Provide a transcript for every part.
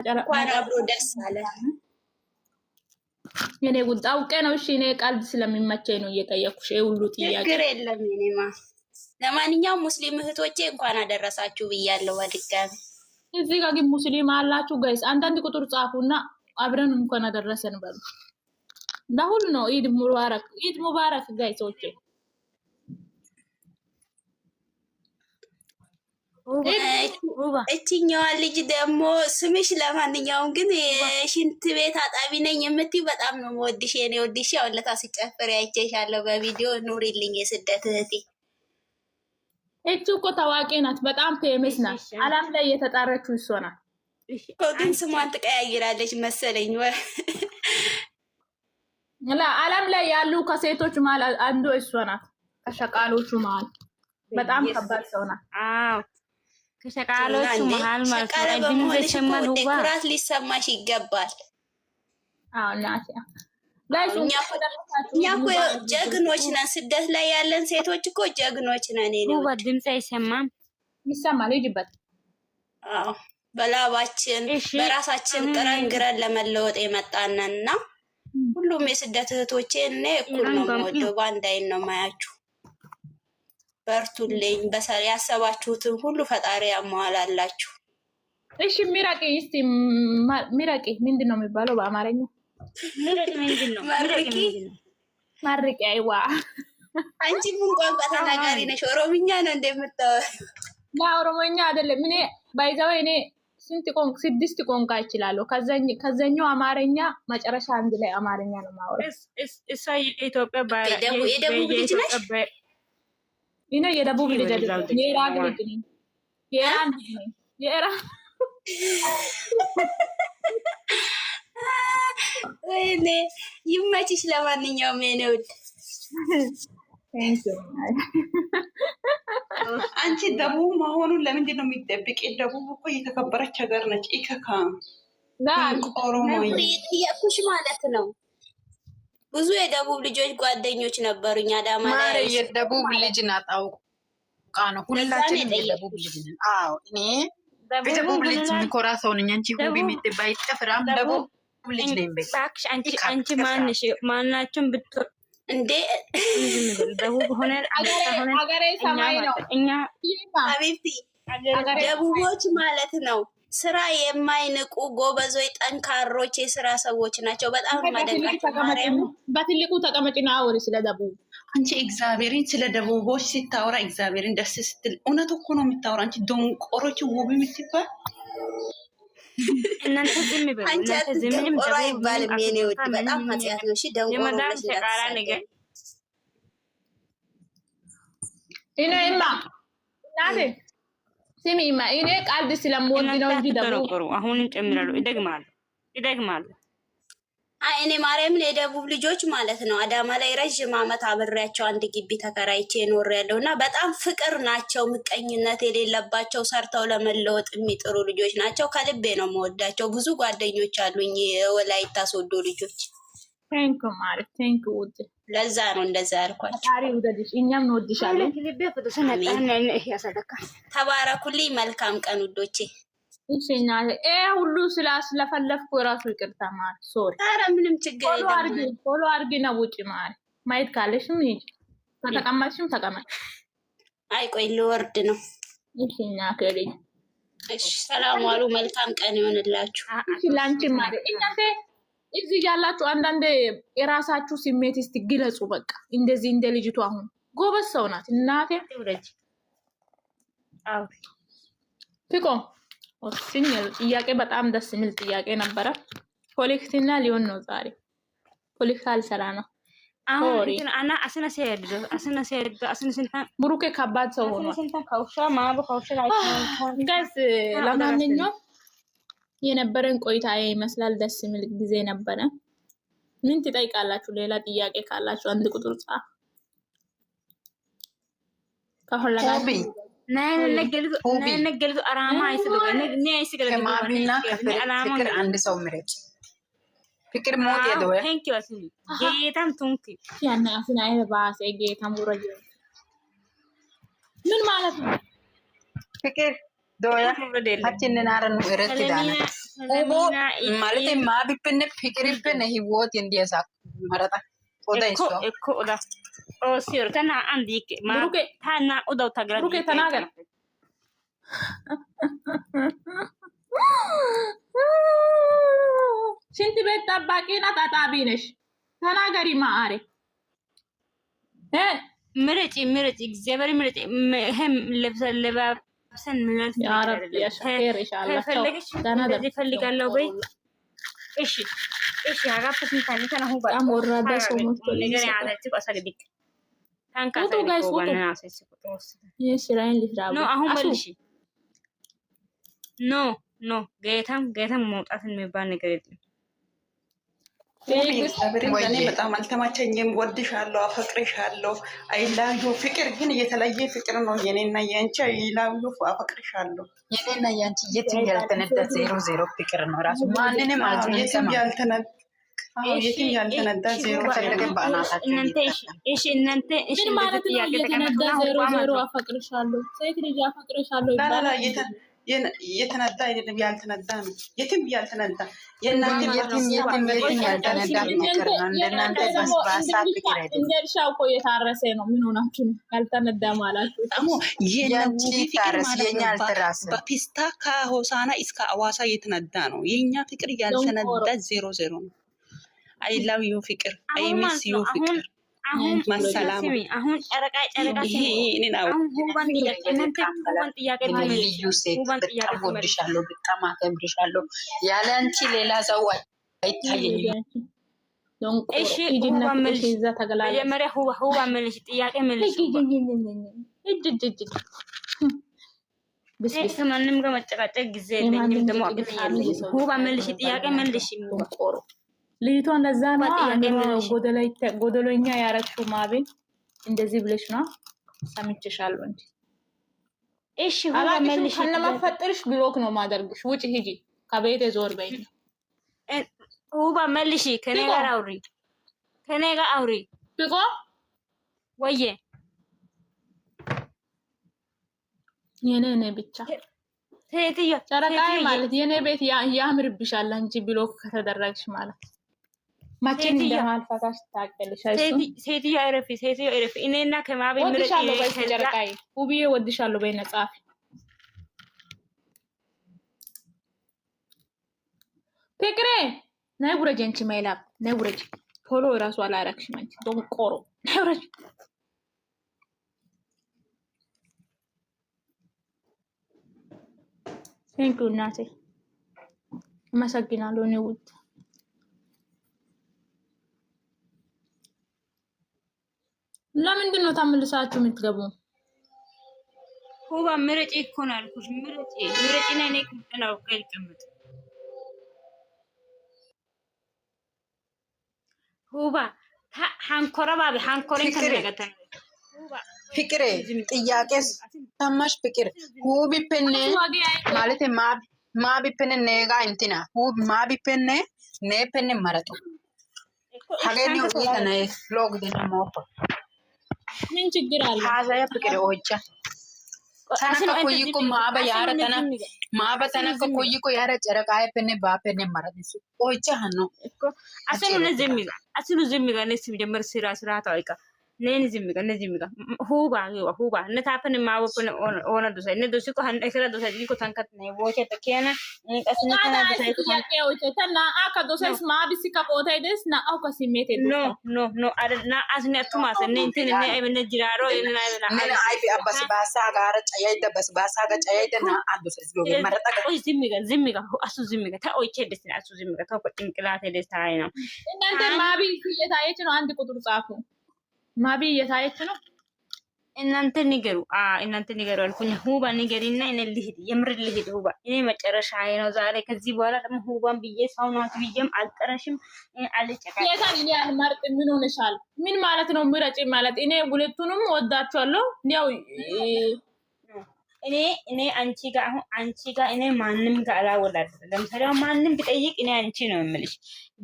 እንኳን አብሮ ደስ አለ። የኔ ጉድ አውቄ ነው። እሺ እኔ ቀልድ ስለሚመቸኝ ነው እየጠየኩሽ ሁሉ ጥያቄ። ችግር የለም የኔማ። ለማንኛውም ሙስሊም እህቶቼ እንኳን አደረሳችሁ ብያለሁ በድጋሚ። እዚህ ጋር ግን ሙስሊም አላችሁ ጋይስ? አንዳንድ ቁጥር ጻፉና አብረን እንኳን አደረሰን በሉ። ለሁሉ ነው ኢድ ሙባረክ፣ ኢድ ሙባረክ ጋይሶቼ። እችኛዋ ልጅ ደግሞ ስምሽ ለማንኛውም ግን የሽንት ቤት አጣቢ ነኝ የምትይው በጣም ነው የምወድሽ የኔ ወድሽ። ያው ለታ ሲጨፍር አይቼሻለሁ በቪዲዮ። ኑሪልኝ የስደት እህቴ። እቺ እኮ ታዋቂ ናት፣ በጣም ፌመስ ናት። ዓለም ላይ የተጣረችው እሷ ናት እኮ። ግን ስሟን ትቀያይራለች መሰለኝ። ዓለም ላይ ያሉ ከሴቶች መሀል አንዱ እሷ ናት። ከሸቃሎቹ መሀል በጣም ከባድ ሰው ናት። አዎ ከሸቃሎቹ መሀል ማለት ነው። ኩራት ሊሰማሽ ይገባል። አዎ ናት። እኛ እኮ ጀግኖች ነን። ስደት ላይ ያለን ሴቶች እኮ ጀግኖች ነን። ድምፅ አይሰማም? ይሰማል። ይጅበት። አዎ በላባችን በራሳችን ጥረን ግረን ለመለወጥ የመጣነን እና ሁሉም የስደት እህቶቼ እኔ እኩል ነው የምወደው። በአንድ አይን ነው ማያችሁ። በርቱልኝ። ያሰባችሁትን ሁሉ ፈጣሪ ያሟላላችሁ። እሺ ሚራቂ፣ እስቲ ሚራቂ ምንድን ነው የሚባለው በአማርኛ? ሚራቂ ምንድን ነው? ማርቂ። አይዋ አንቺ ምን ቋንቋ ተናጋሪ ነሽ? ኦሮምኛ ነው እንደምታወሪ? ኦሮሞኛ አይደለም። እኔ ባይዛው እኔ ስድስት ቋንቋ እችላለሁ። ከዛኛው አማርኛ መጨረሻ አንድ ላይ አማርኛ ነው የማወራው። እሷ የኢትዮጵያ የደቡብ ልጅ ነሽ? እኔ የደቡብ ልጅ አይደለም፣ የኢራን ልጅ ነኝ። የኢራን ልጅ ነኝ። የኢራን ወይኔ ይመችሽ። ለማንኛውም የኔ ውድ አንቺ ደቡብ መሆኑን ለምንድን ነው የሚደብቅ? ደቡብ እኮ የተከበረች ሀገር ነች። ኢከካ ኦሮሞ የኩሽ ማለት ነው። ብዙ የደቡብ ልጆች ጓደኞች ነበሩኝ አዳማ ላይ። የደቡብ ልጅ ናት አውቃ ነው። ሁላችንም የደቡብ ልጅ ነን። አዎ እኔ በደቡብ ልጅ ምኮራ ሰው ነኝ። አንቺ ሁቢ የምትባይ ጥፍራም ደቡብ ልጅ ነኝ። እባክሽ አንቺ ማናችሁም ብትወር እንዴ ደቡብ ሆነ ሀገሬ ሰማይ ነው። እኛ አቤት ደቡቦች ማለት ነው። ስራ የማይንቁ ጎበዞች፣ ጠንካሮች የስራ ሰዎች ናቸው። በጣም ማደንቃቸው። በትልቁ ተቀመጭና አውሪ ስለ ደቡብ። አንቺ እግዚአብሔርን ስለ ደቡቦች ስታወራ እግዚአብሔርን ደስ ስትል እውነት እኮ ነው የምታወራ። አንቺ ደንቆሮች ውብ የምትባል እናንተ ዝም ብለው እናንተ ዝም ምንም ደቡብ አይባልም። የኔ ውድ በጣም ኃጢአት ነው። እሺ የመዳም ተቃራ ነገር እኔማ ናቴ ስሚማ እኔ ቃልድ ስለምወድ ነው እንጂ ደቡብ አሁን እንጨምራለሁ። ይደግማሉ። እኔ ማርያምን የደቡብ ልጆች ማለት ነው። አዳማ ላይ ረዥም ዓመት አብሬያቸው አንድ ግቢ ተከራይቼ ኖሬያለሁ እና በጣም ፍቅር ናቸው። ምቀኝነት የሌለባቸው ሰርተው ለመለወጥ የሚጥሩ ልጆች ናቸው። ከልቤ ነው የምወዳቸው። ብዙ ጓደኞች አሉኝ የወላይታ ሶዶ ልጆች። ቴንክ ማለት ቴንክ ውድ ለዛ ነው እንደዛ ያልኳቸው። ታሪ ውደድሽ፣ እኛም እንወድሻለን። ተባረኩልኝ። መልካም ቀን ውዶቼ። እሺና ሁሉ ስለፈለፍኩ ራሱ ይቅርታ ማለት ሶሪ። ኧረ ምንም ችግር የለም። ፎሎ አድርጊ ነው ውጪ ማለት ማየት ካለሽም ሂጂ፣ ከተቀመጥሽም ተቀመጥ። አይ ቆይ ልወርድ ነው። እሺና ከሪኝ እሺ፣ ሰላም ዋሉ። መልካም ቀን ይሆንላችሁ። እሺ ላንቺ ማለት እናንተ እዚህ ያላችሁ አንዳንድ የራሳችሁ ስሜት እስቲ ግለጹ። በቃ እንደዚህ እንደ ልጅቱ አሁን ጎበዝ ሰው ናት እናቴ። አዎ ፊቆ ሲኒየር ጥያቄ በጣም ደስ የሚል ጥያቄ ነበረ። ፖለቲክና ሊሆን ነው ዛሬ ፖለቲካ ልሰራ ነው። አሁን አና ብሩኬ ከባድ ሰው ሆኗል ጋይስ። ለማንኛውም የነበረን ቆይታ ይመስላል። ደስ የሚል ጊዜ ነበረ። ምን ትጠይቃላችሁ? ሌላ ጥያቄ ካላችሁ አንድ ቁጥር ጻፍ። ከሁላችሁ ነገልቱ አራማ ፍቅር አንድ ሰው ምረጭ። ፍቅር ሞት ያደው ጌታም ቱንክ ያናፍና አይባስ ጌታም ወረጀ ምን ማለት ነው? ፍቅር doya hachinne naran irratti dana ubo malite ma bipne fikiripne hiwot indiasa marata oda iso eko oda o sir tana andi ke ma tana oda tagra Ruke tanagar. ሽንት ቤት ጠባቂና ታጣቢ ነሽ። ተናገሪ ማአሬ ምርጪ እግዚአብሔር ምርጪ ህም ለባብሰን ምናልፍ ያ ረብ ያ ሸር ኢንሻአላህ ከፈለግሽ እንደዚህ ፈልጋለሁ በይ እሺ አጋፍተን ታንተና ሁባ አሞራዳ ሶሞት ነገር ያለች ቆሰግዲክ ታንካ ጋይስ ዋና አሰስ ቁጥሮስ የስራይን ልፍራው ኖ አሁን መልሽ ኖ ጌታም መውጣት የሚባል ነገር የለም። እኔ በጣም አልተማቸኝም። ወድሻለሁ፣ አፈቅርሻለሁ። አይላዩ ፍቅር ግን የተለየ ፍቅር ነው የኔና የአንቺ። አይላዩ አፈቅርሻለሁ። የኔና የአንቺ የትም ያልተነዳ 0 ፍቅር ነው ራሱ ማንንም የትም ያልተነዳ 0 ፈለገን በአናታችን እናንተ ምን ማለት ነው? የተነዳ 0 አፈቅርሻለሁ፣ ሴት ልጅ አፈቅርሻለሁ ይባላል። የተነዳ አይደለም ያልተነዳ ነው። የትም ያልተነዳ የእናንተ የትም ያልተነዳ ፍቅር ነው። እንደናንተ በስባሳ ፍቅር አይደለም። እንደርሻው እኮ የታረሰ ነው። ምን ሆናችሁ ነው ያልተነዳ ማላችሁ? የኛንቺ ታረስ የኛ አልተራሰ በፒስታ ከሆሳና እስከ አዋሳ የተነዳ ነው። የኛ ፍቅር ያልተነዳ 0 ነው። አይ ላቭ ዩ ፍቅር አይ ሚስ ዩ ፍቅር አሁን ማሰላም አሁን ጨረቃ አሁን ሁባን ጥያቄ ልዩ ሴት በጣም ወድሻለሁ፣ በጣም አከብርሻለሁ። ያለ አንቺ ሌላ ሰው አይታየኝም። እሺ መጀመሪያ ሁባ መልሽ፣ ጥያቄ መልሽ። ከማንም ጋር መጨቃጨቅ ጊዜ የለኝም። ደግሞ ሁባ መልሽ፣ ጥያቄ መልሽ። ልጅቷን ለዛ ነው ጎደሎኛ ያረግሽው ማቤን እንደዚህ ብለሽ ነው ሰምቼሻለሁ እንጂ እሺ ሁባ መልሽ። ለማፈጠርሽ ብሎክ ነው ማደርግሽ። ውጪ ሂጂ ከቤቴ ዞር በይ። ሁባ መልሽ። ከኔ ጋር አውሪ ብቆ ወዬ የኔ ብቻ ሴትዮ ጨረቃዬ ማለት የኔ ቤት ያምርብሻል እንጂ ብሎክ ከተደረግሽ ማለት ማችን እንደማልፋታሽ ታቀልሽ። ሴትዮ አይረፊ እኔና ከማቤ ምርጥ ጨረቃዬ ውብዬ ወድሻለሁ በይ ነጻፊ ፍቅሬ ናይ ጉረጅ አንቺ ማይላብ ናይ ጉረጅ ፎሎ ራሱ አላረክሽም አንቺ ደንቆሮ ናይ ጉረጅ ቴንኪው እናቴ አመሰግናለሁ። እኔ ውድ ለምንድን ነው ተመልሳችሁ የምትገቡ? ሁባ ምርጪ እኮ ነው ያልኩሽ። ምርጪ ነኝ ነው ከልቀምጥ ሁባ ሃንኮራ ባቢ ሃንኮሬን ከነገተ ሁባ ፍቅሬ ጥያቄ ሰማሽ? ፍቅር ሁቢ ፔኔ ማለት ማቢ ፔኔ ነጋ እንትና ሁብ ማቢ ፔኔ ኔ ፔኔ መረጡ ሀገኒ ወይተነ ሎግ ደሞ ምን ችግር አለ? ሀዛያ ፍቅሬ ኦቻ ተነከ ኮይኩ ማባ ያረ ተነ ማባ ተነከ ኮይኩ ያረ ጨረቃዬ ፔኔ ባፔኔ መረጡ ኦቻ ሀኖ እኮ አስሉ ዝሚጋ ነስ ጀመር ስራ ታውቃ ነን ዝሚጋ ሁባ ነታፈን ማወፈን ኦና ዱሳ ነዱስ እኮ ሀን እከራ ዱሳ ዲኮ ታንከት ነው ወቸ ተከና እንቀስኒ ከና ዱሳ እኮ ወቸ ተና አካ ዱሳስ ማቢስ ከቆታ ደስ ና አውካ ሲሜት ኖ አደና አስኒ አቱማስ እንትን እኔ አይበነ ጅራሮ እና ነና አይቢ አባስ ባሳ ጋር ጫያይደ በስ ባሳ ጋር ጫያይደ ና አዱሳ ዝጎ መረጣ ጋር ኦይ ዝሚጋ አሱ ዝሚጋ ታኦይቼ ደስ አሱ ዝሚጋ ታው ጭንቅላቴ ደስ ታይ ነው እናንተ ማቢ እየታየች ነው። አንድ ቁጥር ጻፉ። ማቢ እየታየች ነው። እናንተ ንገሩ አልኩኝ። ሁባ ንገሪና እኔ ልሂድ፣ የምር ልሂድ። ሁባ እኔ መጨረሻዬ ነው ዛሬ። ከዚህ በኋላ ደግሞ ሁባን ብዬ ሰው ናት ብዬም አልጠረሽም። አልጨቃ የታን እኔ አልመርጥ። ምን ሆነሻል? ምን ማለት ነው ምረጪ ማለት? እኔ ሁለቱንም ወዳቸዋለሁ። ያው እኔ አንቺ ጋር እኔ ማንም ጋር አላወዳድርም። ለምሳሌ ማንም ቢጠይቅ እኔ አንቺ ነው የምልሽ።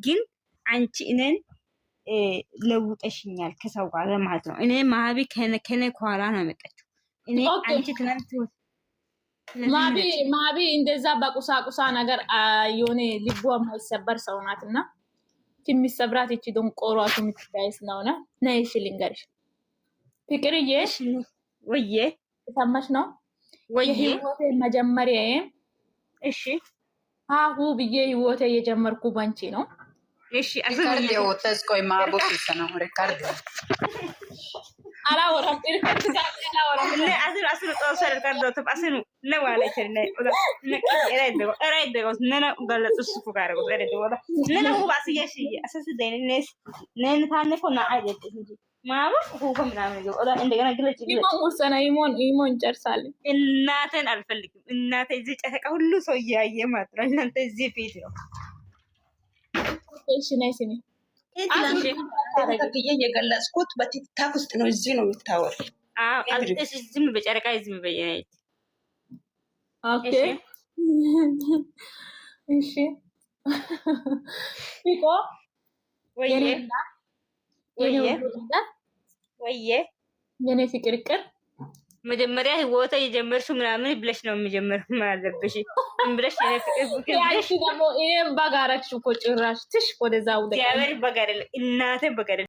ግን አንቺ እኔን ለውጠሽኛል ከሰው ጋር ማለት ነው። እኔ ማቢ ከነ ከኋላ ነው የመጣችው። እኔ አንቺ ትናንት ማቢ እንደዛ በቁሳቁሳ ነገር የሆነ ልቧ የማይሰበር ሰው ናትና የሚሰብራት እቺ ደንቆሯቱ የምትታይስ ነውና ነይ እሺ ልንገርሽ ፍቅርዬ ወዬ ሰማሽ ነው ወዬ ህይወቴ መጀመሪያ እሺ አሁ ብዬ ህይወቴ የጀመርኩ ባንቺ ነው እሺ ሪካርድ የወጣስ ቆይ ማቦስ ነው ሪካርድ አላወራም አስሩ ጦሰር ሪካርዶ ተባስኑ ነው ማለት ነው ነና ገለጽ ሱፉ ጋር ነው ነና ሁባ ሲያሽ አሰስ ደነስ ነን ታነኮና አይደት እንጂ ማማ ሁባ ምናምን ነው እንደገና ግለጭ ይሞን ወሰና ይሞን ጨርሳለን እናቴን አልፈልግም እናቴ እዚህ ጨረቃ ሁሉ ሰው እያየ ማለት ነው እናንተ እዚህ ፊት ነው እሺ ነይ ስሚ ተከትዬ የገለጽኩት በቲክታክ ውስጥ ነው። እዚህ ነው የምታወሪ። ዝም በጨረቃ ዝም በየት ኦኬ እሺ ፊቆ ወዬ የኔ ፍቅር ቅር መጀመሪያ ህይወቴ የጀመርሽው ምናምን ብለሽ ነው የሚጀምረው ማለብሽ ብለሽ የኔ ፍቅር ያቺ ደግሞ እኔም ባጋራችሁ እኮ ጭራሽ ትሽ ወደዛ ውደ ያበር በጋር እናቴ በጋር